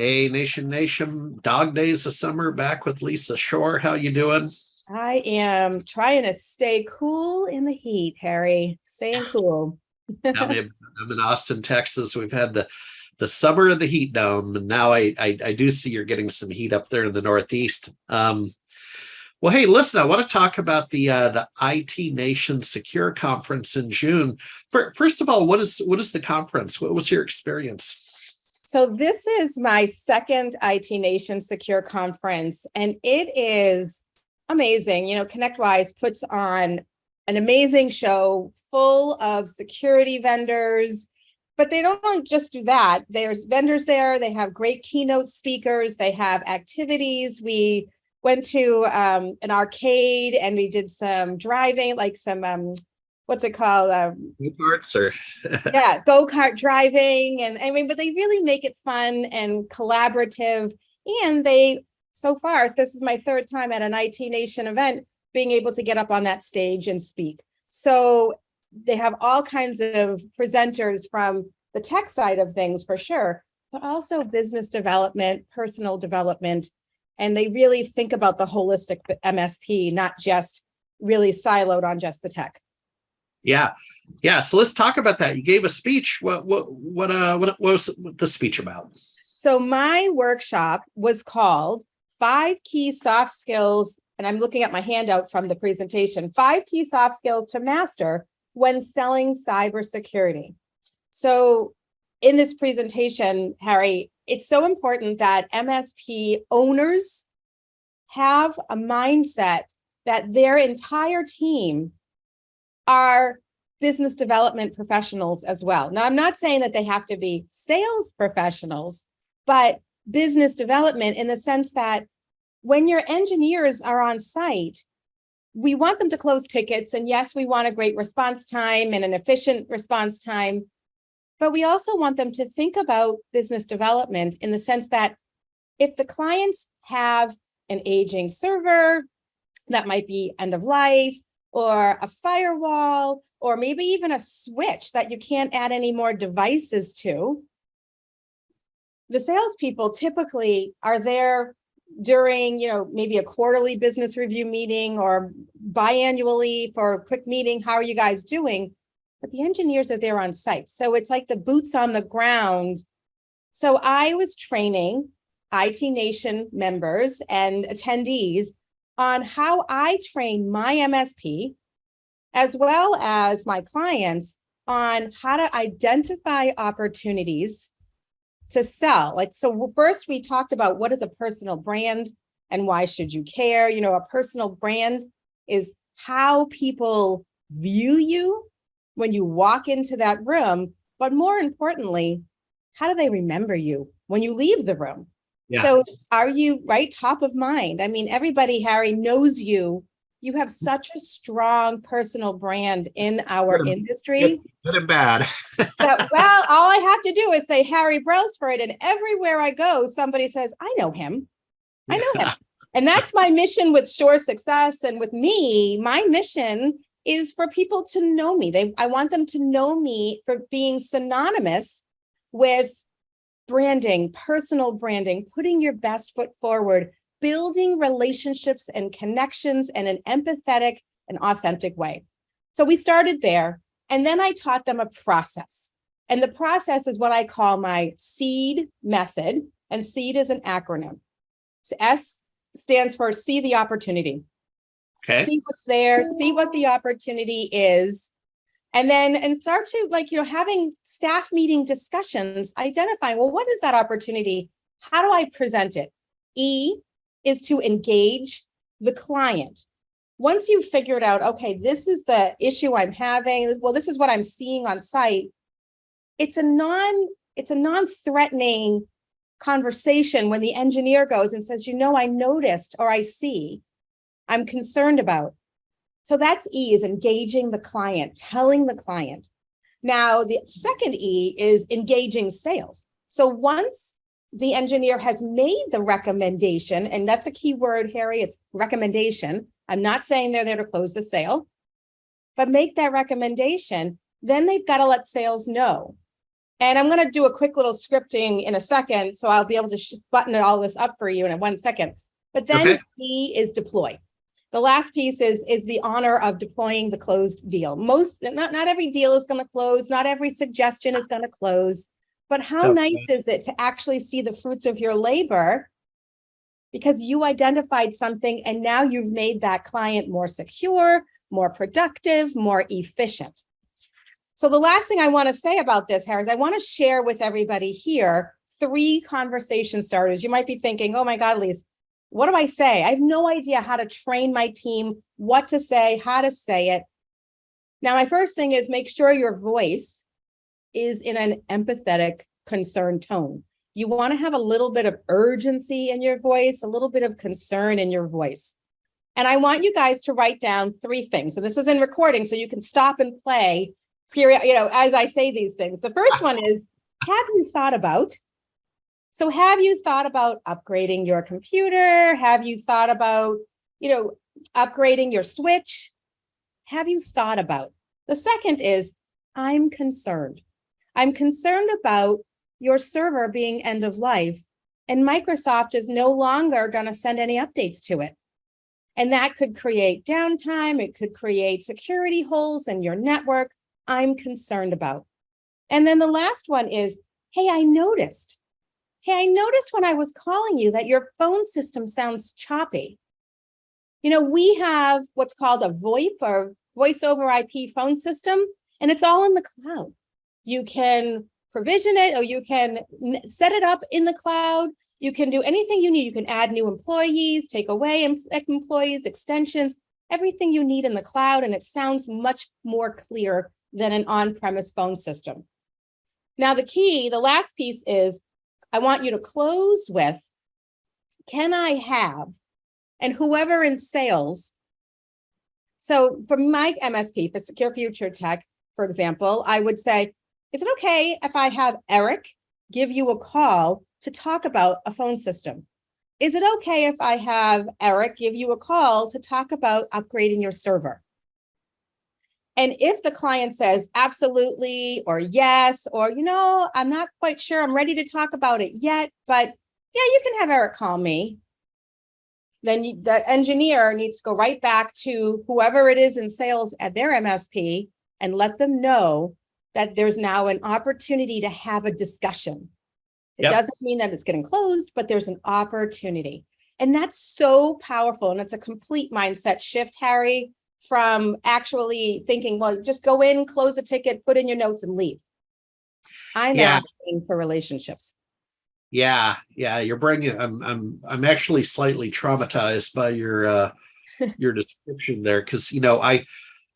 Hey, Nation, dog days of summer, back with Lisa Shorr. How you doing? I am trying to stay cool in the heat, Harry. Staying cool. I'm in Austin, Texas. We've had the summer of the heat down, and now I do see you're getting some heat up there in the Northeast. Well, hey, listen, I want to talk about the IT Nation Secure Conference in June. First of all, what is the conference? What was your experience? So this is my second IT Nation Secure Conference, and it is amazing. ConnectWise puts on an amazing show full of security vendors, but they don't just do that. There's vendors there. They have great keynote speakers. They have activities. We went to an arcade and we did some driving, like some what's it called? Go-karts or Yeah, go-kart driving. And I mean, but they really make it fun and collaborative. And so far, this is my third time at an IT Nation event, being able to get up on that stage and speak. So they have all kinds of presenters from the tech side of things for sure, but also business development, personal development. And they really think about the holistic MSP, not just really siloed on just the tech. Yeah. So let's talk about that. You gave a speech. What was the speech about? So my workshop was called 5 Key Soft Skills, and I'm looking at my handout from the presentation, 5 Key Soft Skills to Master when Selling Cybersecurity. So in this presentation, Harry, it's so important that MSP owners have a mindset that their entire team are business development professionals as well. Now, I'm not saying that they have to be sales professionals, but business development in the sense that when your engineers are on site, we want them to close tickets. And yes, we want a great response time and an efficient response time. But we also want them to think about business development in the sense that if the clients have an aging server that might be end of life, or a firewall, or maybe even a switch that you can't add any more devices to, the salespeople typically are there during, maybe a quarterly business review meeting or biannually for a quick meeting. How are you guys doing? But the engineers are there on site. So it's like the boots on the ground. So I was training IT Nation members and attendees on how I train my MSP, as well as my clients, on how to identify opportunities to sell. So first we talked about what is a personal brand and why should you care? A personal brand is how people view you when you walk into that room, but more importantly, how do they remember you when you leave the room? Yeah. So are you top of mind? I mean, everybody, Harry, knows you. You have such a strong personal brand in our industry. Good and bad. Well, all I have to do is say Harry Brelsford, and everywhere I go, somebody says, I know him. I know him. And that's my mission with Shorr Success. And with me, my mission is for people to know me. I want them to know me for being synonymous with branding, personal branding, putting your best foot forward, building relationships and connections in an empathetic and authentic way. So we started there, and then I taught them a process. And the process is what I call my SEED method, and SEED is an acronym. So S stands for see the opportunity. Okay. See what's there, see what the opportunity is. And start to having staff meeting discussions, identifying, well, what is that opportunity? How do I present it? E is to engage the client. Once you've figured out, okay, this is the issue I'm having, well, this is what I'm seeing on site. It's a non-threatening conversation when the engineer goes and says, I noticed, or I see, I'm concerned about. So that's E, is engaging the client, telling the client. Now, the second E is engaging sales. So once the engineer has made the recommendation, and that's a key word, Harry, it's recommendation. I'm not saying they're there to close the sale, but make that recommendation, then they've got to let sales know. And I'm going to do a quick little scripting in a second, so I'll be able to button all this up for you in 1 second. But then B is deploy. The last piece is the honor of deploying the closed deal. Not every deal is going to close. Not every suggestion is going to close. But how nice is it to actually see the fruits of your labor, because you identified something and now you've made that client more secure, more productive, more efficient. So the last thing I want to say about this, Harris, I want to share with everybody here 3 conversation starters. You might be thinking, oh my God, Lisa, what do I say? I have no idea how to train my team, what to say, how to say it. Now, my first thing is make sure your voice is in an empathetic, concerned tone. You want to have a little bit of urgency in your voice, a little bit of concern in your voice. And I want you guys to write down 3 things. And this is in recording, so you can stop and play as I say these things. The first one is, have you thought about? So have you thought about upgrading your computer? Have you thought about, upgrading your switch? Have you thought about? The second is, I'm concerned. I'm concerned about your server being end of life, and Microsoft is no longer going to send any updates to it. And that could create downtime. It could create security holes in your network. I'm concerned about. And then the last one is, hey, I noticed when I was calling you that your phone system sounds choppy. We have what's called a VoIP, or voice over IP phone system, and it's all in the cloud. You can provision it, or you can set it up in the cloud. You can do anything you need. You can add new employees, take away employees, extensions, everything you need in the cloud, and it sounds much more clear than an on-premise phone system. Now, the last piece is, I want you to close with, can I have, and whoever in sales. So for my MSP, for Secure Future Tech, for example, I would say, is it okay if I have Eric give you a call to talk about a phone system? Is it okay if I have Eric give you a call to talk about upgrading your server? And if the client says absolutely, or yes, or, I'm not quite sure, I'm ready to talk about it yet, but yeah, you can have Eric call me. Then the engineer needs to go right back to whoever it is in sales at their MSP and let them know that there's now an opportunity to have a discussion. It doesn't mean that it's getting closed, but there's an opportunity. And that's so powerful. And it's a complete mindset shift, Harry, from actually thinking, well, just go in, close the ticket, put in your notes and leave. I'm asking for relationships. Yeah. You're bringing. I'm actually slightly traumatized by your description there, because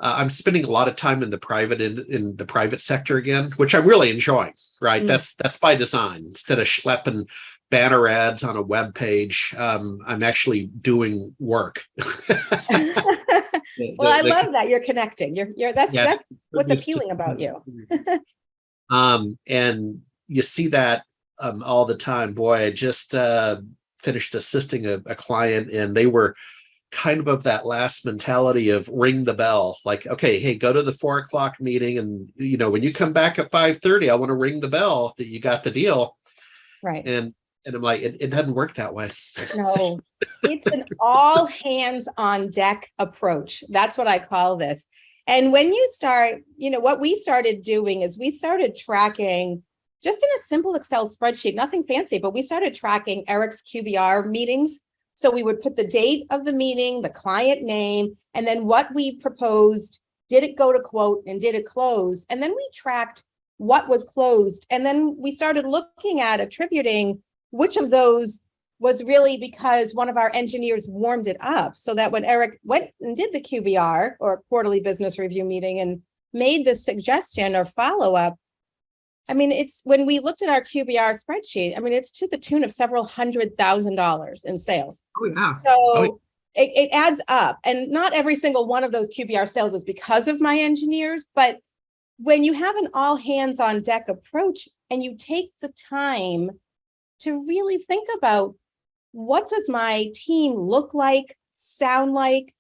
I'm spending a lot of time in the private sector again, which I'm really enjoying. Right, that's by design. Instead of schlepping banner ads on a web page, I'm actually doing work. Well, I love that you're connecting. That's what's appealing about you. And you see that all the time. Boy, I just finished assisting a client, and they were kind of that last mentality of ring the bell. Like, okay, hey, go to the 4:00 meeting, and when you come back at 5:30, I want to ring the bell that you got the deal. Right. And I'm like, it doesn't work that way. No, it's an all hands on deck approach. That's what I call this. And when you start, what we started doing is we started tracking, just in a simple Excel spreadsheet, nothing fancy, but we started tracking Eric's QBR meetings. So we would put the date of the meeting, the client name, and then what we proposed. Did it go to quote, and did it close? And then we tracked what was closed. And then we started looking at attributing which of those was really because one of our engineers warmed it up, so that when Eric went and did the QBR, or quarterly business review meeting, and made the suggestion or follow-up, it's when we looked at our QBR spreadsheet, it's to the tune of several $100,000 in sales. Oh, yeah. So it adds up. And not every single one of those QBR sales is because of my engineers, but when you have an all hands on deck approach and you take the time to really think about, what does my team look like, sound like?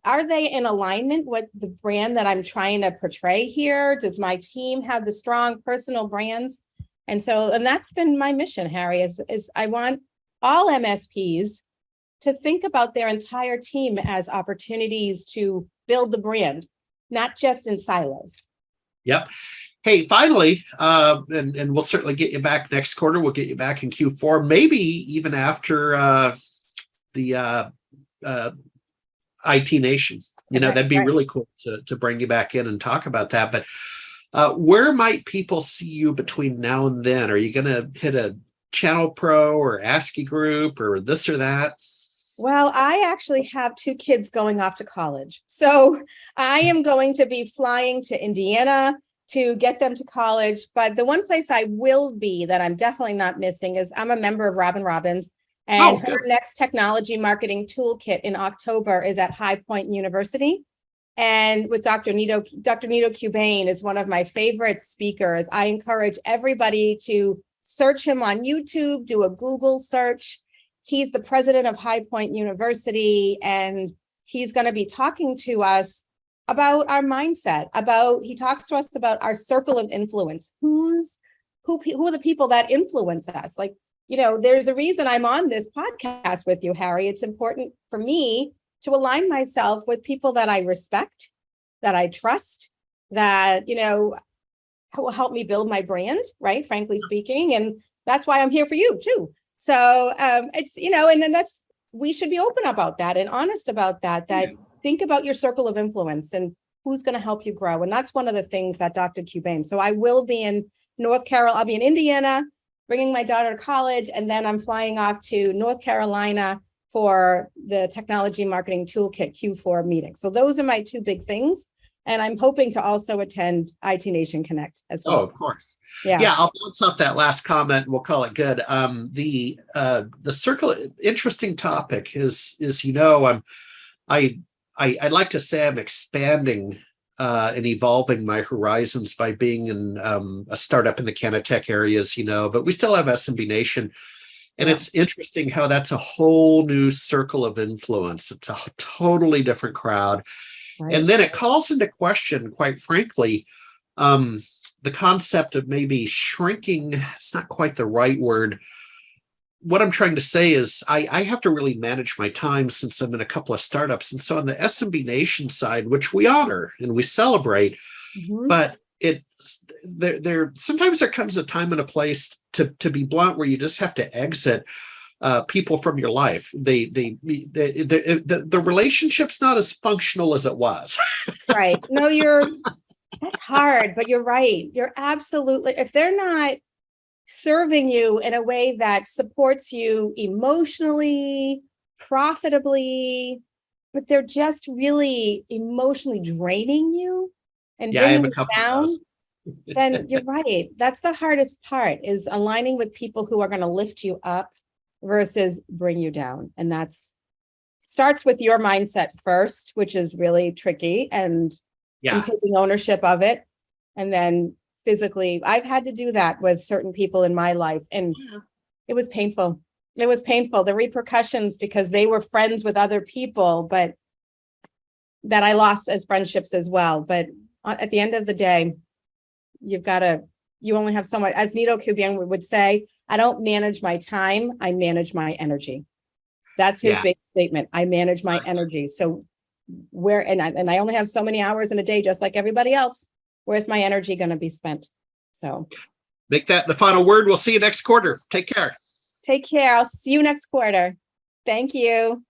are they in alignment with the brand that I'm trying to portray here? Does my team have the strong personal brands? And that's been my mission, Harry, is I want all MSPs to think about their entire team as opportunities to build the brand, not just in silos. Yep. Hey, finally, and we'll certainly get you back next quarter. We'll get you back in Q4, maybe even after the IT Nation. That'd be really cool to bring you back in and talk about that. But where might people see you between now and then? Are you going to hit a Channel Pro or ASCII group or this or that? Well, I actually have 2 kids going off to college. So I am going to be flying to Indiana to get them to college. But the one place I will be that I'm definitely not missing is I'm a member of Robin Robbins. And her next technology marketing toolkit in October is at High Point University. And with Dr. Nito Cubain is one of my favorite speakers. I encourage everybody to search him on YouTube, do a Google search. He's the president of High Point University, and he's going to be talking to us about our mindset, he talks to us about our circle of influence. Who are the people that influence us? Like, there's a reason I'm on this podcast with you, Harry. It's important for me to align myself with people that I respect, that I trust, that, will help me build my brand, right? Frankly speaking. And that's why I'm here for you too. So it's, and then we should be open about that and honest about that think about your circle of influence and who's going to help you grow. And that's one of the things that Dr. Cubain. So I will be in North Carolina. I'll be in Indiana, bringing my daughter to college. And then I'm flying off to North Carolina for the Technology Marketing Toolkit Q4 meeting. So those are my 2 big things. And I'm hoping to also attend IT Nation Connect as well. Oh, of course. Yeah, I'll bounce off that last comment and we'll call it good. The circle, interesting topic is I'd like to say I'm expanding and evolving my horizons by being in a startup in the Canatech areas, but we still have SMB Nation. And it's interesting how that's a whole new circle of influence. It's a totally different crowd. Right. And then it calls into question, quite frankly, the concept of maybe shrinking. It's not quite the right word. What I'm trying to say is I have to really manage my time since I'm in a couple of startups. And so on the SMB Nation side, which we honor and we celebrate, but there sometimes there comes a time and a place to be blunt where you just have to exit people from your life. The relationship's not as functional as it was. Right. No, that's hard, but you're right. You're absolutely, if they're not serving you in a way that supports you emotionally, profitably, but they're just really emotionally draining you and bringing you down, then you're right. That's the hardest part, is aligning with people who are going to lift you up versus bring you down. And starts with your mindset first, which is really tricky, and taking ownership of it. And then physically, I've had to do that with certain people in my life. And it was painful. It was painful. The repercussions, because they were friends with other people, but that I lost as friendships as well. But at the end of the day, you only have so much. As Nito Cubain would say, I don't manage my time, I manage my energy. That's his big statement. I manage my energy. So I only have so many hours in a day, just like everybody else. Where's my energy going to be spent? So make that the final word. We'll see you next quarter. Take care. Take care. I'll see you next quarter. Thank you.